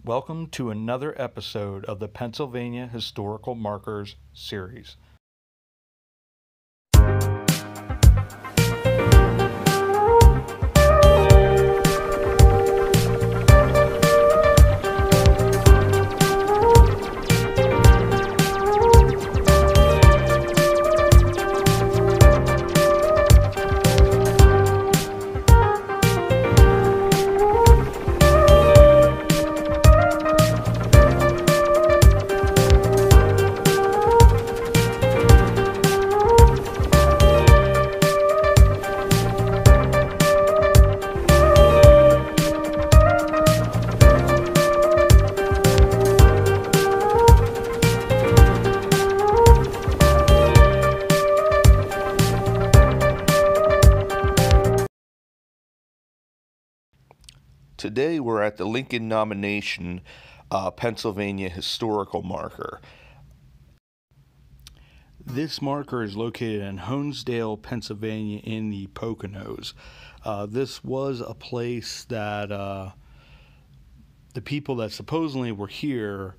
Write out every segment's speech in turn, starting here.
Welcome to another episode of the Pennsylvania Historical Markers series. Today we're at the Lincoln nomination Pennsylvania historical marker. This marker is located in Honesdale, Pennsylvania in the Poconos. This was a place that the people that supposedly were here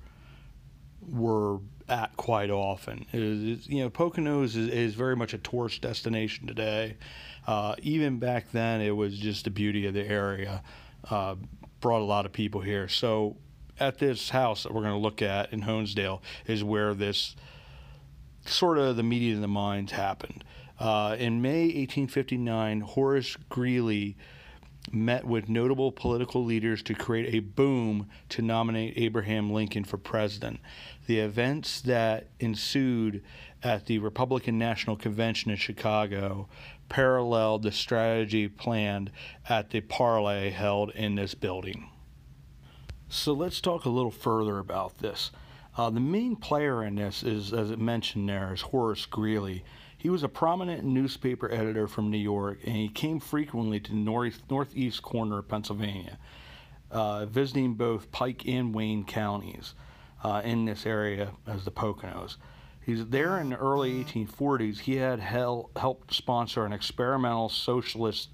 were at quite often. Poconos is very much a tourist destination today. Even back then, it was just the beauty of the area. Brought a lot of people here. So at this house that we're going to look at in Honesdale is where this sort of the meeting of the minds happened. In May 1859, Horace Greeley met with notable political leaders to create a boom to nominate Abraham Lincoln for president. The events that ensued at the Republican National Convention in Chicago paralleled the strategy planned at the parley held in this building. So let's talk a little further about this. The main player in this is, as it mentioned there, is Horace Greeley. He was a prominent newspaper editor from New York, and he came frequently to the northeast corner of Pennsylvania, visiting both Pike and Wayne counties in this area as the Poconos. He's there in the early 1840s. He had helped sponsor an experimental socialist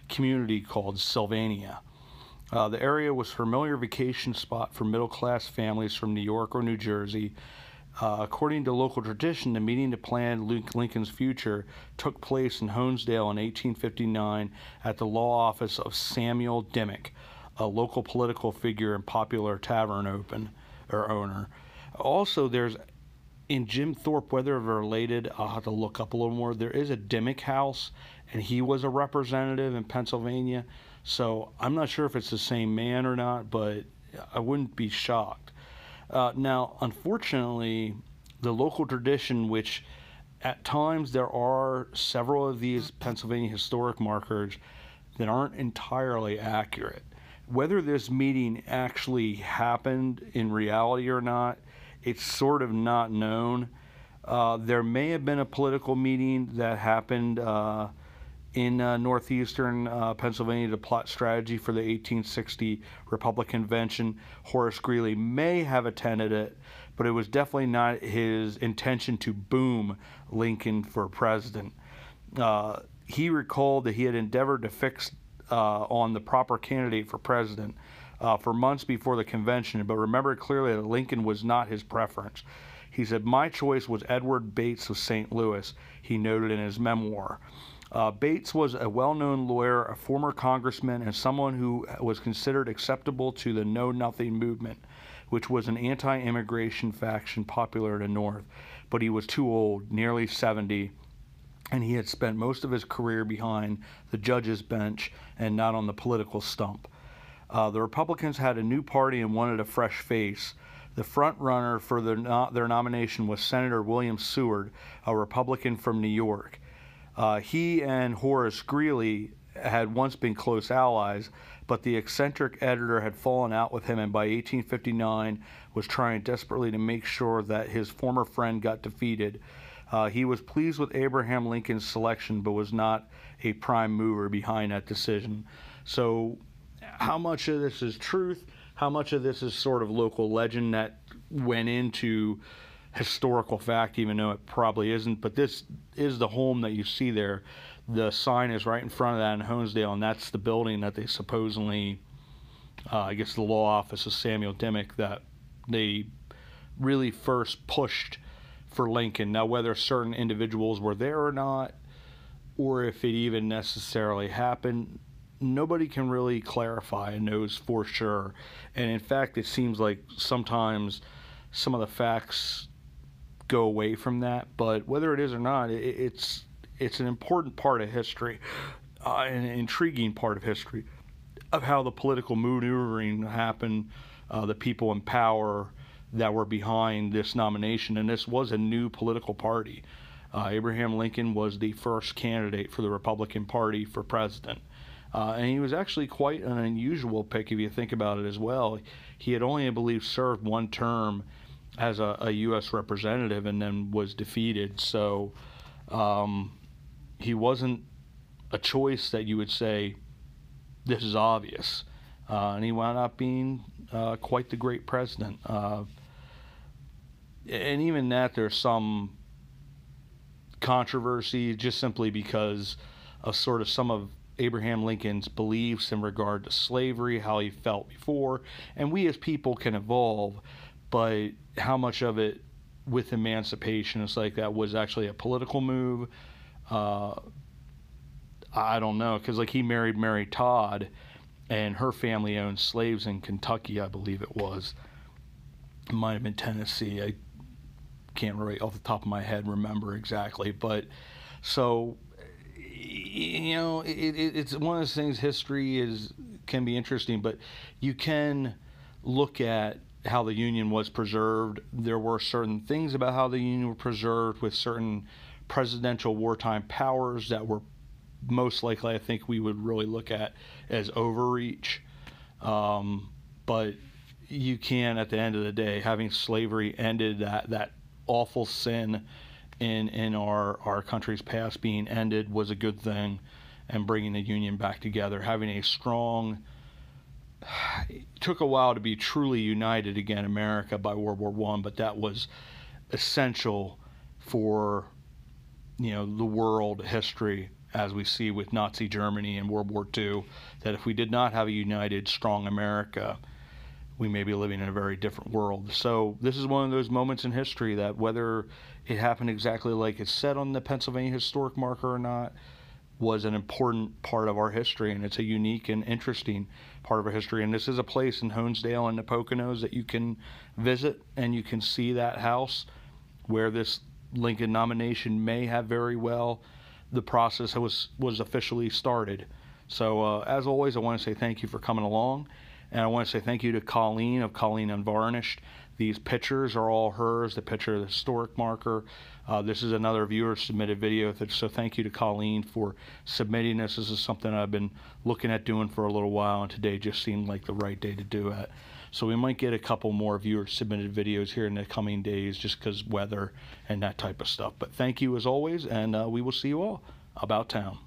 community called Sylvania. The area was a familiar vacation spot for middle-class families from New York or New Jersey. According to local tradition, the meeting to plan Lincoln's future took place in Honesdale in 1859 at the law office of Samuel Dimmick, a local political figure and popular tavern owner. Also, in Jim Thorpe, whether they're related, I'll have to look up a little more. There is a Dimmick house, and he was a representative in Pennsylvania. So I'm not sure if it's the same man or not, but I wouldn't be shocked. Now, unfortunately, the local tradition, which at times there are several of these Pennsylvania historic markers that aren't entirely accurate. Whether this meeting actually happened in reality or not, it's sort of not known. There may have been a political meeting that happened in northeastern Pennsylvania to plot strategy for the 1860 Republican Convention. Horace Greeley may have attended it, but it was definitely not his intention to boom Lincoln for president. He recalled that he had endeavored to fix on the proper candidate for president for months before the convention, but remembered clearly that Lincoln was not his preference. He said, "My choice was Edward Bates of St. Louis," he noted in his memoir. Bates was a well-known lawyer, a former congressman, and someone who was considered acceptable to the Know Nothing movement, which was an anti-immigration faction popular in the North. But he was too old, nearly 70, and he had spent most of his career behind the judge's bench and not on the political stump. The Republicans had a new party and wanted a fresh face. The front runner for their nomination was Senator William Seward, a Republican from New York. He and Horace Greeley had once been close allies, but the eccentric editor had fallen out with him, and by 1859 was trying desperately to make sure that his former friend got defeated. He was pleased with Abraham Lincoln's selection, but was not a prime mover behind that decision. So how much of this is truth? How much of this is sort of local legend that went into historical fact, even though it probably isn't? But this is the home that you see there. The sign is right in front of that in Honesdale, and that's the building that they supposedly I guess the law office of Samuel Dimmick, that they really first pushed for Lincoln. Now, whether certain individuals were there or not, or if it even necessarily happened, nobody can really clarify and knows for sure. And in fact, it seems like sometimes some of the facts go away from that. But whether it is or not, it's an important part of history, an intriguing part of history, of how the political maneuvering happened, the people in power that were behind this nomination. And this was a new political party. Abraham Lincoln was the first candidate for the Republican Party for president. And he was actually quite an unusual pick if you think about it as well. He had only, I believe, served one term as a U.S. representative and then was defeated. So he wasn't a choice that you would say, this is obvious. And he wound up being quite the great president. And even that, there's some controversy just simply because of sort of some of Abraham Lincoln's beliefs in regard to slavery, how he felt before. And we as people can evolve, but how much of it with emancipation is like that was actually a political move, I don't know, because like he married Mary Todd, and her family owned slaves in Kentucky, I believe it was. It might have been Tennessee. I can't really off the top of my head remember exactly, but so it's one of those things. History can be interesting, but you can look at how the Union was preserved. There were certain things about how the Union were preserved with certain presidential wartime powers that were most likely, I think, we would really look at as overreach. But you can, at the end of the day, having slavery ended, that awful sin in our country's past being ended was a good thing, and bringing the Union back together, having a strong, it took a while to be truly united again, America, by World War I, but that was essential for the world history as we see with Nazi Germany and World War II, that if we did not have a united, strong America, we may be living in a very different world. So this is one of those moments in history that, whether it happened exactly like it's said on the Pennsylvania historic marker or not, was an important part of our history, and it's a unique and interesting part of our history. And this is a place in Honesdale and the Poconos that you can visit, and you can see that house where this Lincoln nomination may have very well, the process was officially started. So as always, I want to say thank you for coming along, and I want to say thank you to Colleen of Colleen Unvarnished. These pictures are all hers, the picture of the historic marker. This is another viewer-submitted video, so thank you to Colleen for submitting this. This is something I've been looking at doing for a little while, and today just seemed like the right day to do it. So we might get a couple more viewer-submitted videos here in the coming days, just because weather and that type of stuff. But thank you as always, and we will see you all about town.